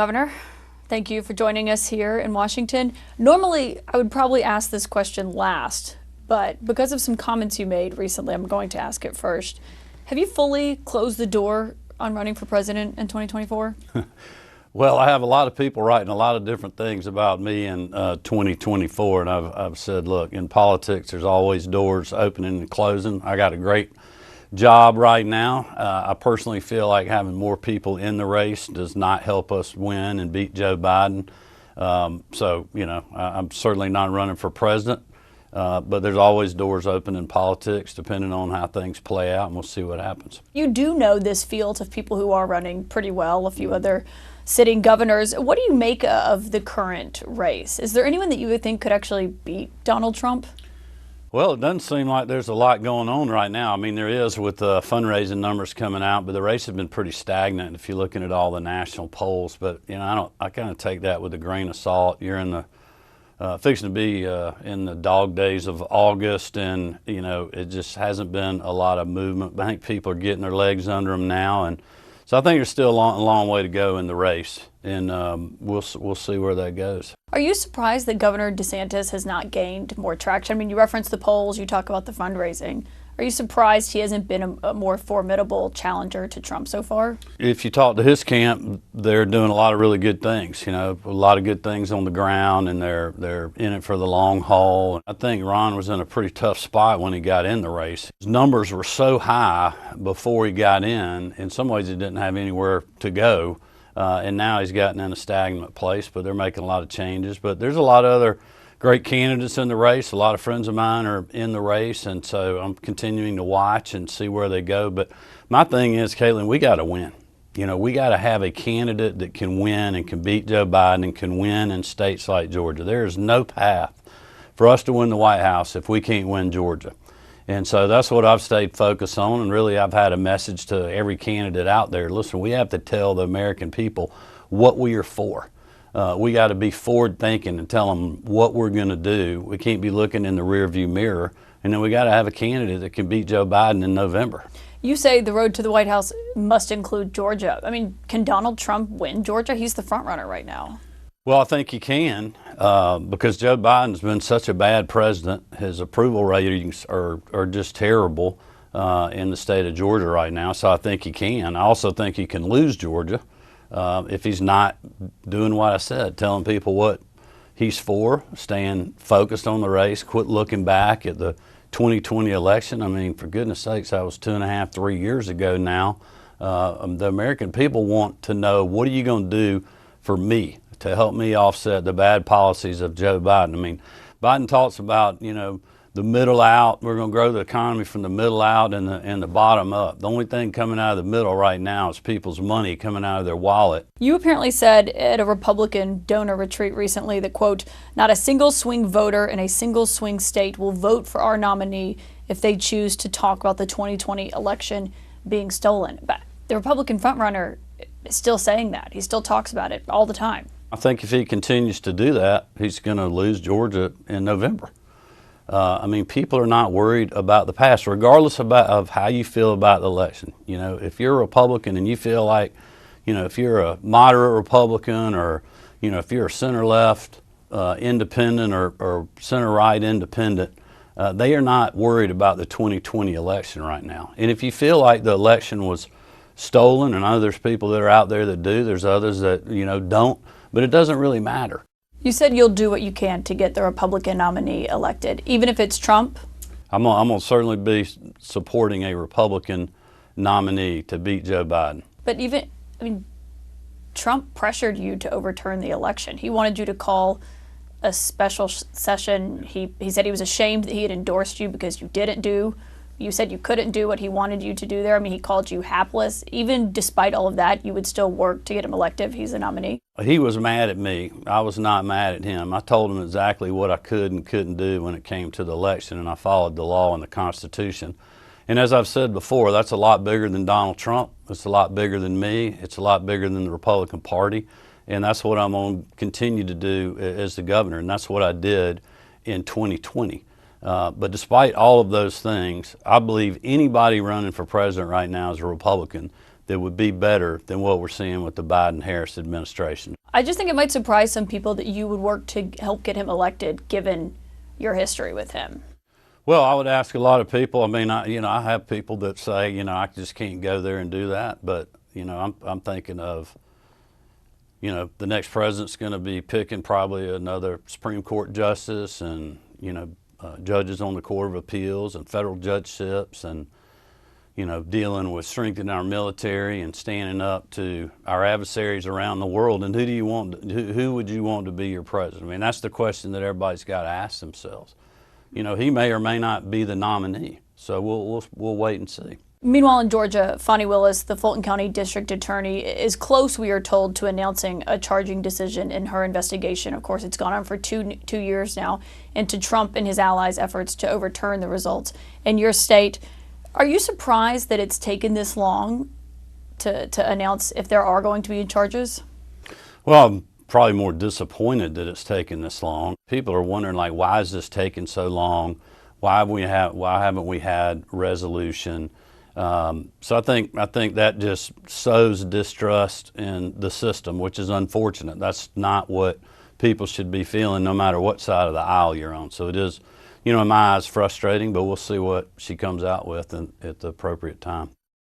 Governor, thank you for joining us here in Washington. Normally, I would probably ask this question last, but because of some comments you made recently, I'm going to ask it first. Have you fully closed the door on running for president in 2024? Well, I have a lot of people writing a lot of different things about me in 2024, and I've said, look, in politics, there's always doors opening and closing. I got a great job right now. I personally feel like having more people in the race does not help us win and beat Joe Biden. So, you know, I'm certainly not running for president, but there's always doors open in politics depending on how things play out, and we'll see what happens. You do know this field of people who are running pretty well, a few other sitting governors. What do you make of the current race? Is there anyone that you would think could actually beat Donald Trump? Well, it doesn't seem like there's a lot going on right now. I mean, there is with the fundraising numbers coming out, but the race has been pretty stagnant if you're looking at all the national polls. But, you know, I kind of take that with a grain of salt. You're in the fixing to be in the dog days of August, and, you know, it just hasn't been a lot of movement. But I think people are getting their legs under them now, and so I think there's still a long way to go in the race, and we'll see where that goes. Are you surprised that Governor DeSantis has not gained more traction? I mean, you reference the polls, you talk about the fundraising. Are you surprised he hasn't been a more formidable challenger to Trump so far? If you talk to his camp, they're doing a lot of really good things. You know, a lot of good things on the ground, and they're in it for the long haul. I think Ron was in a pretty tough spot when he got in the race. His numbers were so high before he got in some ways he didn't have anywhere to go. And now he's gotten in a stagnant place, but they're making a lot of changes. But there's a lot of other great candidates in the race. A lot of friends of mine are in the race, and so I'm continuing to watch and see where they go. But my thing is, Kaitlan, we got to win. You know, we got to have a candidate that can win and can beat Joe Biden and can win in states like Georgia. There is no path for us to win the White House if we can't win Georgia. And so that's what I've stayed focused on, and really I've had a message to every candidate out there. Listen, we have to tell the American people what we are for. We got to be forward thinking and tell them what we're going to do. We can't be looking in the rearview mirror, and then we got to have a candidate that can beat Joe Biden in November. You say the road to the White House must include Georgia. I mean, can Donald Trump win Georgia? He's the front runner right now. Well, I think he can because Joe Biden's been such a bad president. His approval ratings are just terrible in the state of Georgia right now, so I think he can. I also think he can lose Georgia if he's not doing what I said, telling people what he's for, staying focused on the race, quit looking back at the 2020 election. I mean, for goodness sakes, that was 2.5, 3 years ago now. The American people want to know, what are you going to do for me to help me offset the bad policies of Joe Biden? I mean, Biden talks about, you know, the middle out. We're going to grow the economy from the middle out and the bottom up. The only thing coming out of the middle right now is people's money coming out of their wallet. You apparently said at a Republican donor retreat recently that, quote, not a single swing voter in a single swing state will vote for our nominee if they choose to talk about the 2020 election being stolen. But the Republican frontrunner is still saying that. He still talks about it all the time. I think if he continues to do that, he's going to lose Georgia in November. I mean, people are not worried about the past, regardless of how you feel about the election. You know, if you're a Republican and you feel like, you know, if you're a moderate Republican, or, you know, if you're a center-left independent or center-right independent, they are not worried about the 2020 election right now. And if you feel like the election was stolen, and I know there's people that are out there that do, there's others that, you know, don't, but it doesn't really matter. You said you'll do what you can to get the Republican nominee elected, even if it's Trump? I'm going to certainly be supporting a Republican nominee to beat Joe Biden. But even, I mean, Trump pressured you to overturn the election. He wanted you to call a special session. He said he was ashamed that he had endorsed you because you didn't do. You said you couldn't do what he wanted you to do there. I mean, he called you hapless. Even despite all of that, you would still work to get him elected if he's the nominee? He was mad at me. I was not mad at him. I told him exactly what I could and couldn't do when it came to the election, and I followed the law and the Constitution. And as I've said before, that's a lot bigger than Donald Trump. It's a lot bigger than me. It's a lot bigger than the Republican Party. And that's what I'm going to continue to do as the governor, and that's what I did in 2020. But despite all of those things, I believe anybody running for president right now is a Republican that would be better than what we're seeing with the Biden-Harris administration. I just think it might surprise some people that you would work to help get him elected, given your history with him. Well, I would ask a lot of people. I mean, I have people that say, I just can't go there and do that. But, I'm thinking of, the next president's going to be picking probably another Supreme Court justice and, judges on the Court of Appeals and federal judgeships and, dealing with strengthening our military and standing up to our adversaries around the world. And who would you want to be your president? I mean, that's the question that everybody's got to ask themselves. He may or may not be the nominee. So we'll wait and see. Meanwhile, in Georgia, Fani Willis, the Fulton County District Attorney, is close, we are told, to announcing a charging decision in her investigation. Of course, it's gone on for two years now, into Trump and his allies' efforts to overturn the results. In your state, are you surprised that it's taken this long to announce if there are going to be charges? Well, I'm probably more disappointed that it's taken this long. People are wondering, why is this taking so long? Why haven't we had resolution? So I think that just sows distrust in the system, which is unfortunate. That's not what people should be feeling, no matter what side of the aisle you're on. So it is, in my eyes, frustrating, but we'll see what she comes out with at the appropriate time.